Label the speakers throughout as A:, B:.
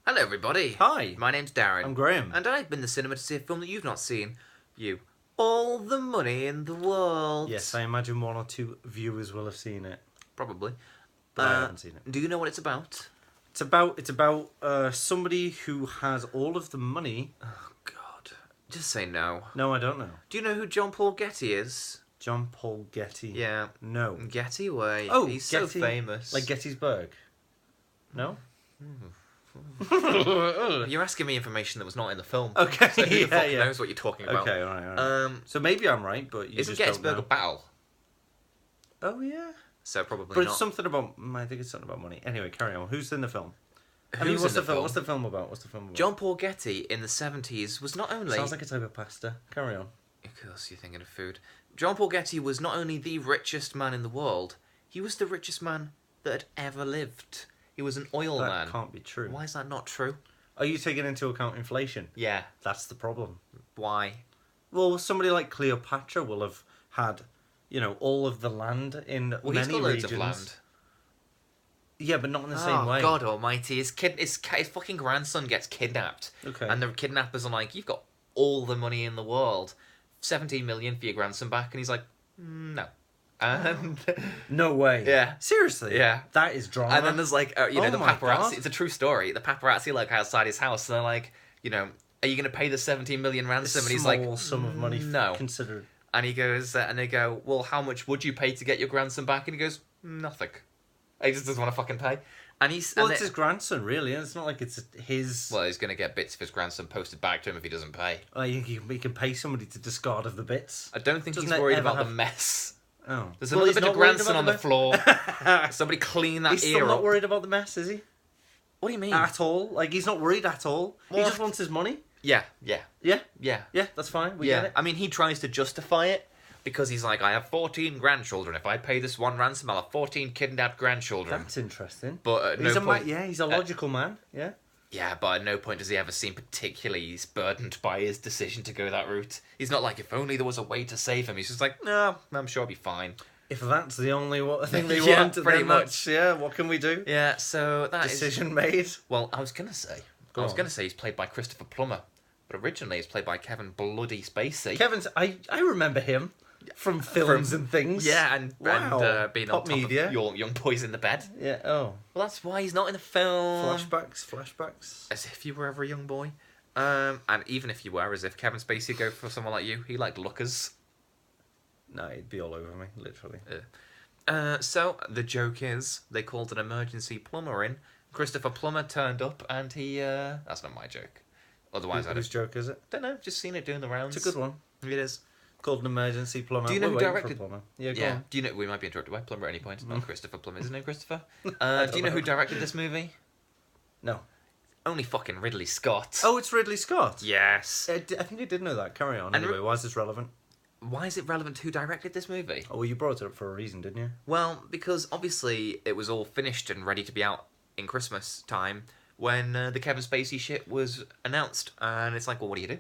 A: Hello, everybody.
B: Hi.
A: My name's Darren.
B: I'm Graham.
A: And I've been to the cinema to see a film that you've not seen. You. All the money in the world.
B: Yes, I imagine one or two viewers will have seen it,
A: Probably.
B: but I haven't seen it.
A: Do you know what it's about?
B: It's about somebody who has all of the money.
A: Oh, God. Just say no.
B: No, I don't know.
A: Do you know who John Paul Getty is?
B: John Paul Getty.
A: Yeah.
B: No.
A: Getty Way.
B: Oh,
A: he's
B: Getty,
A: so famous.
B: Like Gettysburg. No.
A: You're asking me information that was not in the film.
B: Okay.
A: So who the fuck
B: yeah.
A: knows what you're talking about?
B: Okay. All right. So maybe I'm right, but you
A: Isn't
B: just
A: Gettysburg
B: don't
A: a
B: know.
A: battle?
B: Oh yeah.
A: So probably
B: But
A: not.
B: it's something about. I think it's something about money. Anyway, carry on. Who's in the film?
A: Who's
B: what's
A: in
B: the film? What's the film about?
A: John Paul Getty in the 70s was not only...
B: Sounds like a type of pasta. Carry on.
A: Of course, you're thinking of food. John Paul Getty was not only the richest man in the world, he was the richest man that had ever lived. He was an oil man.
B: That can't be true.
A: Why is that not true?
B: Are you taking into account inflation?
A: Yeah.
B: That's the problem.
A: Why?
B: Well, somebody like Cleopatra will have had, all of the land in
A: Well,
B: many
A: he's got loads
B: regions.
A: of land.
B: Yeah, but not in the same way.
A: God almighty. His fucking grandson gets kidnapped.
B: Okay.
A: And the kidnappers are like, you've got all the money in the world. 17 million for your grandson back. And he's like, no. And...
B: No way.
A: Yeah.
B: Seriously?
A: Yeah.
B: That is drama.
A: And then there's like, the
B: my
A: paparazzi.
B: God.
A: It's a true story. The paparazzi outside his house. And they're like, are you going to pay the 17 million ransom? And he's like,
B: small sum of money
A: no.
B: considered.
A: And he goes, and they go, well, how much would you pay to get your grandson back? And he goes, nothing. He just doesn't want to fucking pay. And he's...
B: Well,
A: and
B: it's his grandson, really. It's not like it's his...
A: Well, he's going to get bits of his grandson posted back to him if he doesn't pay.
B: He can pay somebody to discard of the bits.
A: I don't think
B: Doesn't
A: he's
B: it
A: worried
B: ever
A: about
B: have-
A: the mess.
B: Oh.
A: There's
B: Well,
A: another
B: he's
A: bit
B: not
A: of
B: worried
A: grandson
B: about
A: on
B: the
A: the floor. Somebody clean that
B: He's
A: ear
B: still not
A: up.
B: worried about the mess, is he?
A: What do you mean?
B: At all? Like, he's not worried at all. He
A: Well,
B: just wants his money.
A: Yeah.
B: Yeah?
A: Yeah.
B: Yeah, that's fine. We get it.
A: I mean, he tries to justify it because he's like, I have 14 grandchildren. If I pay this one ransom, I'll have 14 kidnapped grandchildren.
B: That's interesting.
A: But at no point...
B: he's a logical man. Yeah.
A: Yeah, but at no point does he ever seem particularly burdened by his decision to go that route. He's not like, if only there was a way to save him. He's just like, no, I'm sure I'll be fine.
B: If that's the only thing they
A: Yeah,
B: want,
A: pretty
B: then
A: much.
B: Yeah, what can we do?
A: Yeah, so that is...
B: Decision made.
A: Well, I was going to say he's played by Christopher Plummer. But originally he's played by Kevin Bloody Spacey.
B: I remember him from films and things.
A: Yeah, and being
B: Pop
A: on top
B: media.
A: of your young boys in the bed.
B: Yeah, oh.
A: Well, that's why he's not in the film.
B: Flashbacks.
A: As if you were ever a young boy. And even if you were, as if Kevin Spacey would go for someone like you. He liked lookers.
B: No, he'd be all over me, literally.
A: So, the joke is, they called an emergency plumber in. Christopher Plummer turned up, and he... that's not my joke. Otherwise,
B: Whose joke is it?
A: don't know. Just seen it doing the rounds.
B: It's a good one.
A: It is.
B: Called an emergency plumber.
A: Do you know who
B: We're waiting
A: directed...
B: for a plumber. Yeah, go
A: Yeah.
B: on.
A: Do you know... We might be interrupted by Plumber at any point. Not Christopher Plummer. Is his name Christopher? Do you know who directed this movie?
B: No.
A: Only fucking Ridley Scott.
B: Oh, it's Ridley Scott.
A: Yes.
B: I think I did know that. Carry on.
A: And
B: Anyway, why is this relevant?
A: Why is it relevant who directed this movie?
B: Oh, well, you brought it up for a reason, didn't you?
A: Well, because obviously it was all finished and ready to be out in Christmas time when the Kevin Spacey shit was announced. And it's like, well, what do you do?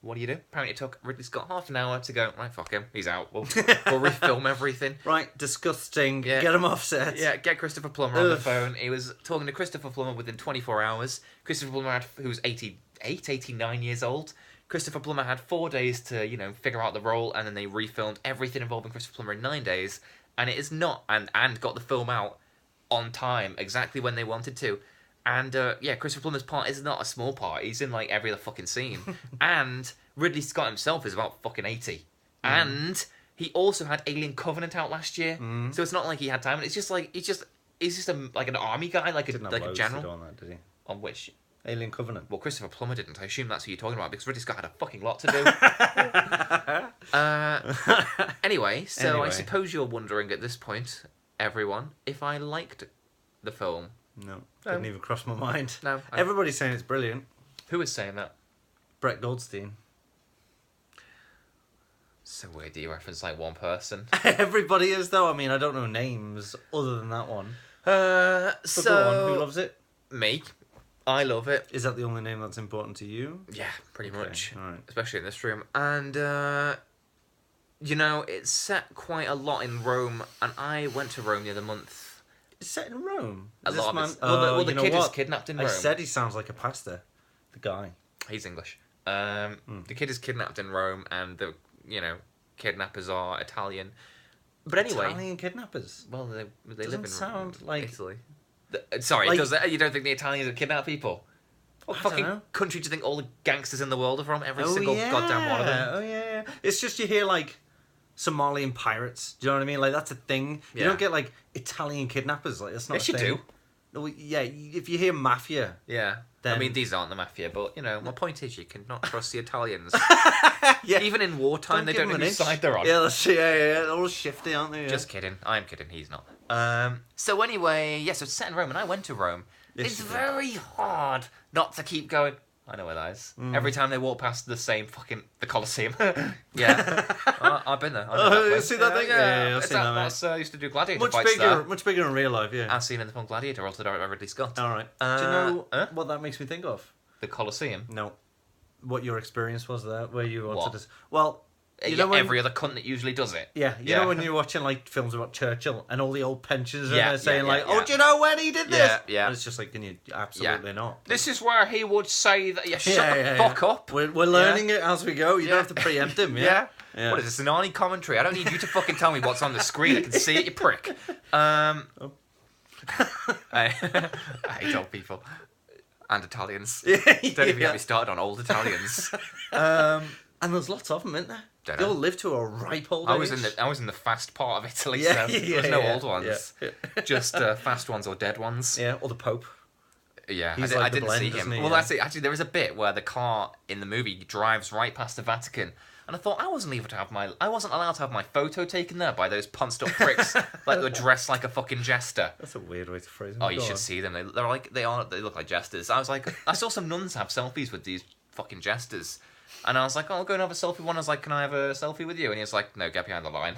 A: What do you do? Apparently it took Ridley Scott half an hour to go, right, fuck him, he's out. We'll refilm everything.
B: Right, disgusting.
A: Yeah.
B: Get him off set.
A: Yeah, get Christopher Plummer on the phone. He was talking to Christopher Plummer within 24 hours. Christopher Plummer, who's 89 years old. Christopher Plummer had 4 days to, figure out the role, and then they refilmed everything involving Christopher Plummer in 9 days. And it is not, and got the film out on time, exactly when they wanted to. And, Christopher Plummer's part is not a small part. He's in, every other fucking scene. And Ridley Scott himself is about fucking 80. And he also had Alien Covenant out last year. So it's not like he had time. It's just he's just an army guy, like a general.
B: On that, did he?
A: On which?
B: Alien Covenant.
A: Well, Christopher Plummer didn't. I assume that's who you're talking about, because Ridley Scott had a fucking lot to do. Anyway, I suppose you're wondering at this point, everyone, if I liked the film.
B: No, didn't even cross my mind.
A: No.
B: Everybody's saying it's brilliant.
A: Who is saying that?
B: Brett Goldstein.
A: So weird that you reference one person.
B: Everybody is, though. I mean, I don't know names other than that one.
A: But
B: go on, who loves it?
A: Me. I love it.
B: Is that the only name that's important to you?
A: Yeah, pretty much.
B: All right.
A: Especially in this room. And, it's set quite a lot in Rome, and I went to Rome the other month
B: It's set in Rome.
A: A
B: Is
A: lot
B: this
A: of it's...
B: man-
A: Well, the
B: you know
A: kid is
B: what?
A: kidnapped in
B: I
A: Rome.
B: said he sounds like a pastor. The guy.
A: He's English. The kid is kidnapped in Rome, and the kidnappers are Italian. But anyway,
B: Italian kidnappers.
A: well, they
B: Doesn't
A: live in
B: sound like
A: Italy. Sorry,
B: like-
A: you don't think the Italians would kidnap people? What
B: I don't
A: fucking
B: know.
A: country do you think all the gangsters in the world are from? Every single goddamn one of them.
B: Oh yeah. It's just you hear like Somalian pirates. Do you know what I mean? Like that's a thing. You
A: Yeah.
B: don't get like Italian kidnappers. Like that's not.
A: Yes,
B: a
A: you
B: thing.
A: do.
B: No, yeah, if you hear mafia,
A: Yeah.
B: Then-
A: I mean, these aren't the mafia, but, my point is you cannot trust the Italians.
B: yeah,
A: Even in wartime, they
B: give
A: don't know
B: them an
A: whose
B: inch.
A: side they're on.
B: Yeah, they're all shifty, aren't they? Yeah.
A: Just kidding. I'm kidding. He's not. So anyway, so it's set in Rome, and I went to Rome.
B: Yes,
A: It's
B: you did.
A: very hard not to keep going. I know where that is. Every time they walk past the same the Colosseum. Yeah. I've been there. I know that place.
B: see that thing? Yeah, I've
A: It's
B: seen that, mate.
A: that's, used to do gladiator
B: much
A: fights
B: bigger,
A: there.
B: much bigger in real life. Yeah.
A: As seen in the film Gladiator, also directed by Ridley Scott.
B: All right. Do you know
A: Huh?
B: what that makes me think of?
A: The Colosseum.
B: No. What your experience was there, where you wanted
A: What?
B: to... Well, you know when...
A: Every other cunt that usually does it.
B: Yeah, you know when you're watching like films about Churchill and all the old pensioners are
A: Yeah,
B: there saying
A: yeah,
B: like,
A: yeah.
B: "Oh, do you know when he did this?"
A: Yeah, yeah.
B: And it's just like, can you absolutely not?
A: This is where he would say that. Yeah, shut
B: Yeah,
A: the
B: yeah,
A: fuck
B: yeah.
A: up.
B: We're learning it as we go. You
A: Yeah.
B: don't have to preempt him.
A: Yeah.
B: Yeah.
A: What is this, an Arnie commentary? I don't need you to fucking tell me what's on the screen. I can see it, you prick. I hate old people. And Italians.
B: Yeah,
A: Don't even
B: yeah.
A: get me started on old Italians.
B: And there's lots of them, isn't there?
A: Don't
B: They
A: know.
B: all live to a ripe old
A: I
B: age.
A: was in the fast part of Italy,
B: Yeah,
A: so
B: yeah,
A: there was no
B: yeah,
A: old ones.
B: yeah.
A: Just fast ones or dead ones.
B: Yeah, or the Pope.
A: Yeah,
B: He's
A: I
B: like the
A: didn't
B: blend,
A: see him.
B: isn't he?
A: Well,
B: Yeah.
A: that's it. Actually, there is a bit where the car in the movie drives right past the Vatican, and I thought I wasn't allowed to have my photo taken there by those punched up pricks like they were dressed like a fucking jester.
B: That's a weird way to phrase it.
A: Oh, you should see them. They look like jesters. I was like, I saw some nuns have selfies with these fucking jesters. And I was like, oh, I'll go and have a selfie. One I was like, can I have a selfie with you? And he was like, no, get behind the line.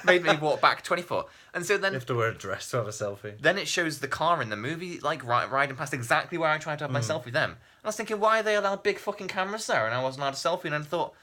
A: Made me walk back 20 foot. And so then...
B: You have to wear a dress to have a selfie.
A: Then it shows the car in the movie, like, riding past exactly where I tried to have my selfie with them. And I was thinking, why are they allowed big fucking cameras there? And I wasn't allowed a selfie. And I thought,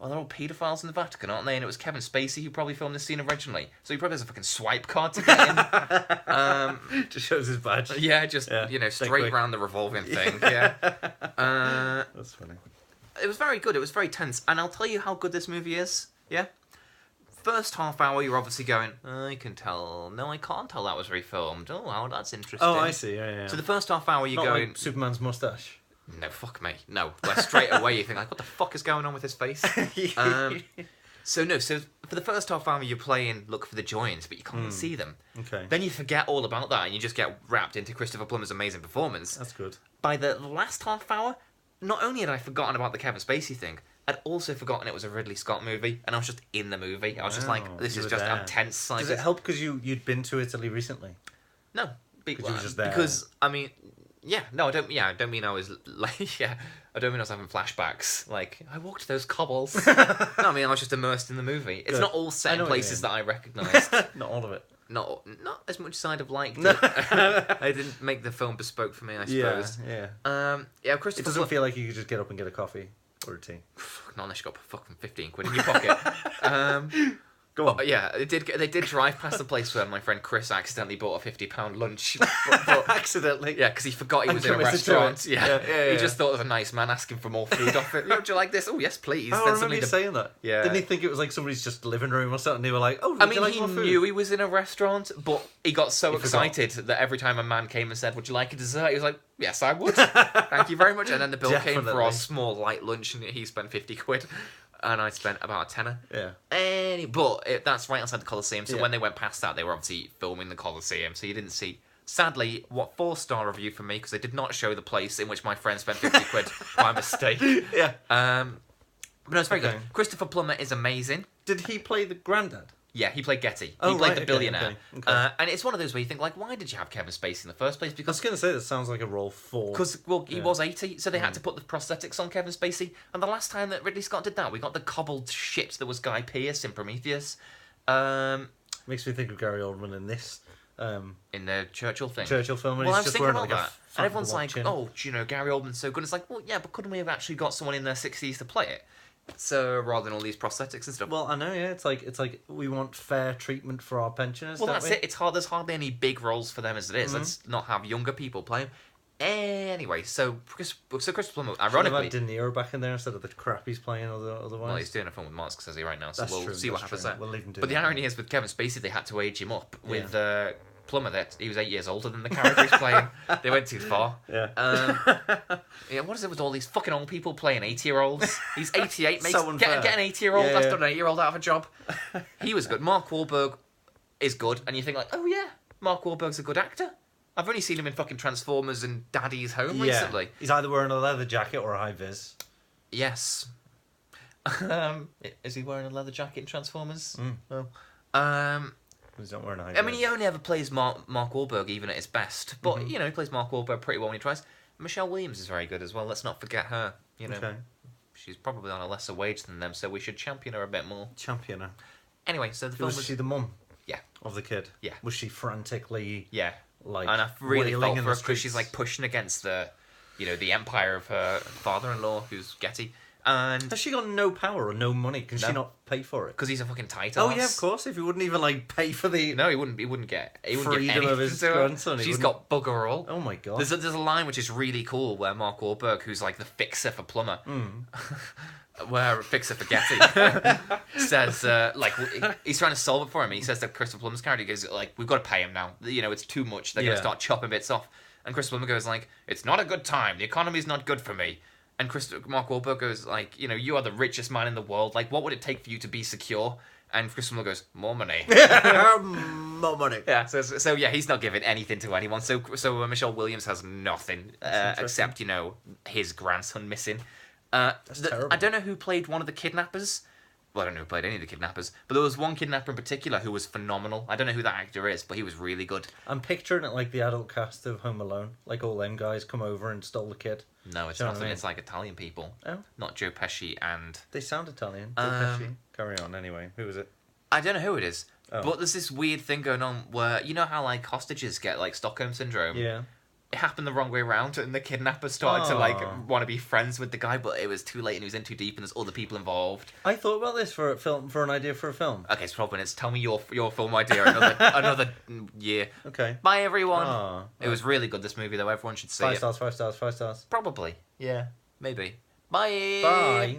A: well, they're all paedophiles in the Vatican, aren't they? And it was Kevin Spacey who probably filmed this scene originally. So he probably has a fucking swipe card to get in.
B: Just shows his badge.
A: Yeah, just,
B: stay
A: straight
B: quick.
A: round the revolving thing. Yeah.
B: That's funny.
A: It was very good. It was very tense. And I'll tell you how good this movie is. Yeah? First half hour, you're obviously going, I can tell. No, I can't tell that was refilmed. Oh, wow, that's interesting.
B: Oh, I see. Yeah.
A: So the first half hour, you're
B: Not
A: going...
B: like Superman's mustache.
A: No, fuck me. No. Like, straight away, you think, like, what the fuck is going on with his face? So for the first half hour, you're playing Look for the Joins, but you can't see them.
B: Okay.
A: Then you forget all about that, and you just get wrapped into Christopher Plummer's amazing performance.
B: That's good.
A: By the last half hour, not only had I forgotten about the Kevin Spacey thing, I'd also forgotten it was a Ridley Scott movie, and I was just in the movie. I was just
B: Wow,
A: like, this
B: you
A: is
B: were
A: just
B: there.
A: I'm tense. Like,
B: Does it help because you'd been to Italy recently?
A: No,
B: you were just there.
A: Because I mean, yeah, no, I don't. Yeah, I don't mean I was like, yeah, I don't mean I was having flashbacks. Like I walked those cobbles. No, I mean I was just immersed in the movie. It's
B: Good.
A: not all
B: I
A: set
B: know
A: in
B: what you
A: places
B: mean.
A: that I recognised.
B: Not all of it.
A: Not as much as I'd have liked. It. I didn't make the film bespoke for me, I suppose.
B: Yeah.
A: Yeah,
B: It
A: Christopher.
B: doesn't feel like you could just get up and get a coffee or a tea.
A: Not unless you got fucking 15 quid in your pocket.
B: Go on.
A: Yeah, they did drive past the place where my friend Chris accidentally bought a £50 lunch.
B: Accidentally.
A: Yeah, because he forgot he
B: And
A: was in a
B: committed to
A: restaurant.
B: it.
A: Yeah.
B: Yeah,
A: He just thought of a nice man asking for more food off it. Would you like this? Oh, yes, please.
B: Oh, I
A: Then
B: remember
A: suddenly
B: you
A: the-
B: saying that.
A: Yeah.
B: Didn't he think it was like somebody's just living room or something? They were like, oh,
A: I
B: would you
A: mean,
B: like
A: he
B: more food?
A: knew he was in a restaurant, but he got so
B: He forgot.
A: excited that every time a man came and said, would you like a dessert? He was like, yes, I would. Thank you very much. And then the bill came for
B: Definitely.
A: our small, light lunch, and he spent 50 quid. And I spent about a tenner.
B: Yeah.
A: But that's right outside the Colosseum. So
B: Yeah.
A: when they went past that, they were obviously filming the Colosseum. So you didn't see... Sadly, 4-star review from me, because they did not show the place in which my friend spent 50 quid by mistake.
B: Yeah.
A: But no, it's very
B: Okay.
A: good. Christopher Plummer is amazing.
B: Did he play the granddad?
A: Yeah, he played Getty.
B: Oh,
A: he played
B: right,
A: the
B: okay,
A: billionaire.
B: okay.
A: And it's one of those where you think, like, why did you have Kevin Spacey in the first place?
B: I was
A: Because
B: going to say that sounds like a role for...
A: he was 80, so they had to put the prosthetics on Kevin Spacey. And the last time that Ridley Scott did that, we got the cobbled shit that was Guy Pearce in Prometheus.
B: Makes me think of Gary Oldman in this
A: In the Churchill thing.
B: Churchill film. And
A: Well, I
B: he's
A: was
B: just
A: thinking
B: wearing
A: about
B: like a
A: that.
B: fat
A: And everyone's
B: watch
A: like,
B: in.
A: oh, Gary Oldman's so good. It's like, well, yeah, but couldn't we have actually got someone in their 60s to play it? So rather than all these prosthetics and stuff.
B: Well, I know, yeah. It's like we want fair treatment for our pensioners.
A: Well,
B: don't
A: that's
B: we?
A: it. It's hard. There's hardly any big roles for them as it is. Let's not have younger people play 'em. Anyway, so Christopher Plummer,
B: Should have
A: ironically,
B: had De Niro back in there instead of the crap he's playing otherwise.
A: well, he's doing a film with Mark Scorsese right now, so
B: That's
A: we'll
B: true,
A: see what
B: that's
A: happens
B: true.
A: there.
B: We'll leave him do
A: But the
B: that.
A: irony is, with Kevin Spacey, they had to age him up. With Plummer, that he was 8 years older than the character he's playing. They went too far.
B: Yeah.
A: Yeah, what is it with all these fucking old people playing 80-year-olds? He's 88, makes
B: So unfair.
A: get an 80-year-old.
B: Yeah,
A: That's
B: yeah.
A: done an 8-year-old out of a job. He was good. Mark Wahlberg is good, and you think like, oh yeah, Mark Wahlberg's a good actor. I've only seen him in fucking Transformers and Daddy's Home recently.
B: He's either wearing a leather jacket or a high vis.
A: Yes. Is he wearing a leather jacket in Transformers? No.
B: He's not wearing a high
A: I mean,
B: vis.
A: he only ever plays Mark Wahlberg even at his best, but you know, he plays Mark Wahlberg pretty well when he tries. Michelle Williams is very good as well. Let's not forget her. You know,
B: Okay.
A: she's probably on a lesser wage than them, so we should champion her a bit more.
B: Championer.
A: Anyway, so the film
B: Was she the mum?
A: Yeah.
B: Of the kid?
A: Yeah.
B: Was she frantically
A: yeah,
B: like
A: and I really
B: wailing
A: felt
B: in
A: for her
B: the
A: because she's
B: streets?
A: like pushing against the, you know, the empire of her father-in-law, who's Getty, and
B: Has she got no power or no money? Can she
A: No.
B: not pay for it?
A: because he's a fucking tight
B: Oh
A: ass.
B: yeah, of course. If he wouldn't even like pay for the
A: No, he wouldn't. He wouldn't get. He wouldn't give
B: freedom of
A: anything
B: his
A: to her.
B: grandson, he
A: She's
B: wouldn't-
A: got bugger all.
B: Oh my god.
A: There's a line which is really cool where Mark Wahlberg, who's like the fixer for Plummer, where fixer for Getty, says like he's trying to solve it for him. He says that Christopher Plummer's character goes like, "We've got to pay him now. You know, it's too much. They're
B: Yeah.
A: gonna start chopping bits off." And Christopher Plummer goes like, "It's not a good time. The economy's not good for me." And Mark Wahlberg goes like, "You know, you are the richest man in the world. Like, what would it take for you to be secure?" And Christopher Plummer goes, "More money."
B: More money.
A: Yeah, so yeah, he's not giving anything to anyone. So Michelle Williams has nothing
B: interesting.
A: except, you know, his grandson missing.
B: terrible.
A: I don't know who played one of the kidnappers. Well, I don't know who played any of the kidnappers, but there was one kidnapper in particular who was phenomenal. I don't know who that actor is, but he was really good.
B: I'm picturing it like the adult cast of Home Alone. Like all them guys come over and stole the kid.
A: No, it's
B: Do you know what
A: nothing.
B: I mean?
A: It's like Italian people,
B: Oh,
A: not Joe Pesci and
B: they sound Italian. Joe
A: Um,
B: Pesci. Carry on anyway. Who was it?
A: I don't know who it is.
B: Oh.
A: But there's this weird thing going on where you know how like hostages get like Stockholm syndrome.
B: Yeah.
A: It happened the wrong way around, and the kidnapper started to like
B: Aw.
A: want to be friends with the guy, but it was too late, and he was in too deep, and there's other people involved.
B: I thought about this for a film, for an idea for a film.
A: Okay, so Robin, it's tell me your film idea another year.
B: Okay.
A: Bye everyone.
B: Ah,
A: It was really good. This movie though, everyone should see
B: 5
A: it.
B: stars, 5 stars, 5 stars.
A: Probably, yeah, maybe. Bye.
B: Bye.